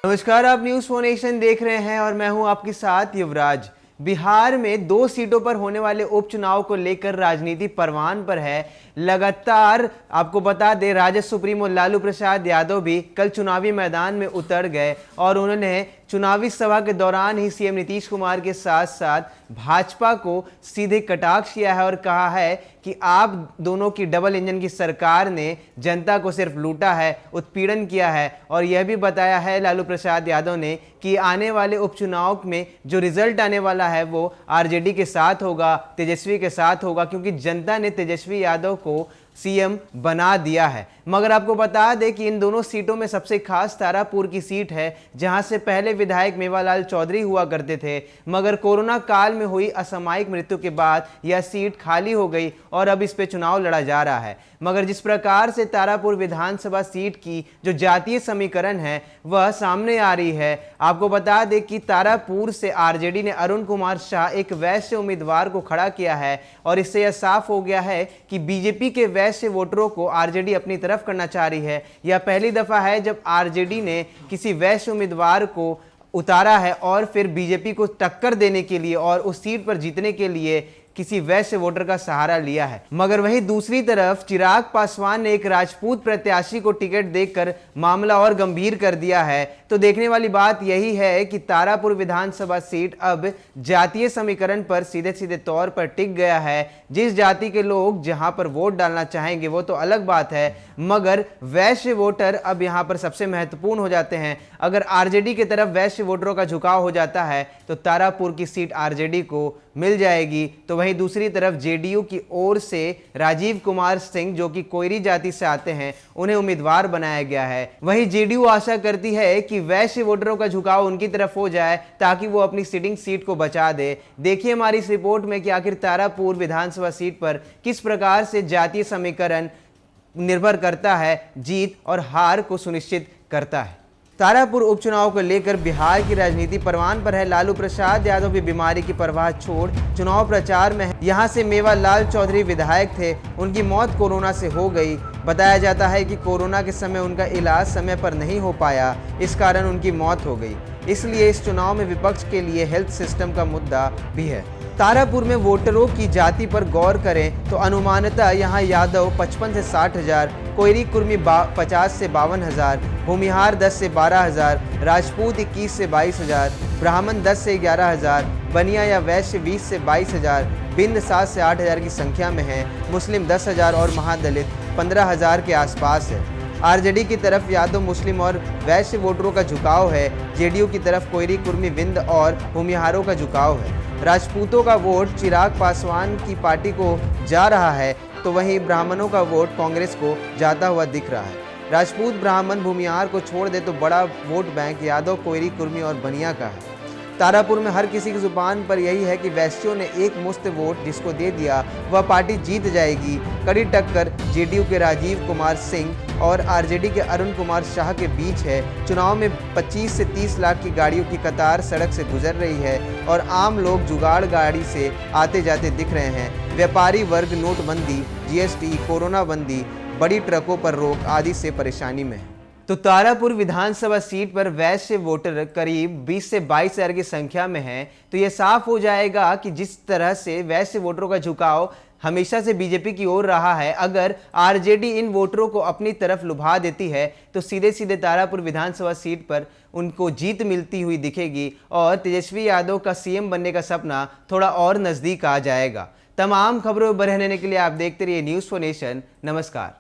नमस्कार, आप news for nation देख रहे हैं और मैं हूं आपके साथ युवराज। बिहार में 2 सीटों पर होने वाले उपचुनाव को लेकर राजनीति परवान पर है। लगातार आपको बता दें, राजद सुप्रीमो लालू प्रसाद यादव भी कल चुनावी मैदान में उतर गए और उन्होंने चुनावी सभा के दौरान ही सीएम नीतीश कुमार के साथ साथ भाजपा को सीधे कटाक्ष किया है और कहा है कि आप दोनों की डबल इंजन की सरकार ने जनता को सिर्फ लूटा है, उत्पीड़न किया है। और यह भी बताया है लालू प्रसाद यादव ने कि आने वाले उपचुनाव में जो रिजल्ट आने वाला है वो आरजेडी के साथ होगा, तेजस्वी के साथ होगा, क्योंकि जनता ने तेजस्वी यादव को सीएम बना दिया है। मगर आपको बता दें कि इन दोनों सीटों में सबसे खास तारापुर की सीट है, जहां से पहले विधायक मेवालाल चौधरी हुआ करते थे, मगर कोरोना काल में हुई असामयिक मृत्यु के बाद यह सीट खाली हो गई और अब इस पे चुनाव लड़ा जा रहा है। मगर जिस प्रकार से तारापुर विधानसभा सीट की जो जातीय समीकरण है वह सामने आ रही है, आपको बता दें कि तारापुर से आरजेडी ने अरुण कुमार शाह एक वैश्य उम्मीदवार को खड़ा किया है और इससे यह साफ हो गया है कि बीजेपी के वैश्य वोटरों को आरजेडी अपनी तरफ करना चाह रही है। यह पहली दफा है जब आरजेडी ने किसी वैश्य उम्मीदवार को उतारा है और फिर बीजेपी को टक्कर देने के लिए और उस सीट पर जीतने के लिए किसी वैश्य वोटर का सहारा लिया है। मगर वहीं दूसरी तरफ चिराग पासवान ने एक राजपूत प्रत्याशी को टिकट देकर मामला और गंभीर कर दिया है। तो देखने वाली बात यही है कि तारापुर विधानसभा सीट अब जातीय समीकरण पर सीधे सीधे तौर पर टिक गया है। जिस जाति के लोग जहां पर वोट डालना चाहेंगे वो तो अलग बात है, मगर वैश्य वोटर अब यहां पर सबसे महत्वपूर्ण हो जाते हैं। अगर आरजेडी की तरफ वैश्य वोटरों का झुकाव हो जाता है तो तारापुर की सीट आरजेडी को मिल जाएगी। तो वहीं दूसरी तरफ जेडीयू की ओर से राजीव कुमार सिंह, जो कि कोयरी जाति से आते हैं, उन्हें उम्मीदवार बनाया गया है। वहीं जेडीयू आशा करती है कि वैश्य वोटरों का झुकाव उनकी तरफ हो जाए ताकि वो अपनी सिटिंग सीट को बचा दे। देखिए हमारी इस रिपोर्ट में कि आखिर तारापुर विधानसभा सीट पर किस प्रकार से जातीय समीकरण निर्भर करता है, जीत और हार को सुनिश्चित करता है। तारापुर उपचुनाव को लेकर बिहार की राजनीति परवान पर है। लालू प्रसाद यादव भी बीमारी की परवाह छोड़ चुनाव प्रचार में है। यहां से मेवालाल चौधरी विधायक थे, उनकी मौत कोरोना से हो गई। बताया जाता है कि कोरोना के समय उनका इलाज समय पर नहीं हो पाया, इस कारण उनकी मौत हो गई। इसलिए इस चुनाव में विपक्ष के लिए हेल्थ सिस्टम का मुद्दा भी है। तारापुर में वोटरों की जाति पर गौर करें तो अनुमानतः यहां यादव 55 से 60 हजार, कोयरी कुर्मी 50 से 52 हजार, भूमिहार 10 से 12 हजार, राजपूत 21 से 22 हजार, ब्राह्मण 10 से 11 हजार, बनिया या वैश्य 20 से 22 हजार, बिंद 7 से 8 हजार की संख्या में है, मुस्लिम 10 हजार और महादलित 15 हजार के आसपास है। आरजेडी की तरफ यादव, मुस्लिम और वैश्य वोटरों का झुकाव है। जेडीयू की तरफ कोयरी कुर्मी, विंद और भूमिहारों का झुकाव है। राजपूतों का वोट चिराग पासवान की पार्टी को जा रहा है, तो वहीं ब्राह्मणों का वोट कांग्रेस को जाता हुआ दिख रहा है। राजपूत, ब्राह्मण, भूमिहार को छोड़ दे तो बड़ा वोट बैंक यादव, कोयरी कुर्मी और बनिया का है। तारापुर में हर किसी की जुबान पर यही है कि वैश्यों ने एक मुश्त वोट जिसको दे दिया वह पार्टी जीत जाएगी। कड़ी टक्कर जेडीयू के राजीव कुमार सिंह और आरजेडी के अरुण कुमार शाह के बीच है। चुनाव में 25 से 30 लाख की गाड़ियों की कतार सड़क से गुजर रही है और आम लोग जुगाड़ गाड़ी से आते जाते दिख रहे हैं। व्यापारी वर्ग नोटबंदी, जीएसटी, कोरोना बंदी, बड़ी ट्रकों पर रोक आदि से परेशानी में है। तो तारापुर विधानसभा सीट पर वैश्य वोटर करीब 20 से 22 हजार की संख्या में है। तो यह साफ हो जाएगा कि जिस तरह से वैश्य वोटरों का झुकाव हमेशा से बीजेपी की ओर रहा है, अगर आरजेडी इन वोटरों को अपनी तरफ लुभा देती है तो सीधे सीधे तारापुर विधानसभा सीट पर उनको जीत मिलती हुई दिखेगी और तेजस्वी यादव का सीएम बनने का सपना थोड़ा और नजदीक आ जाएगा। तमाम खबरों में बने रहने के लिए आप देखते रहिए न्यूज़ फॉर नेशन। नमस्कार।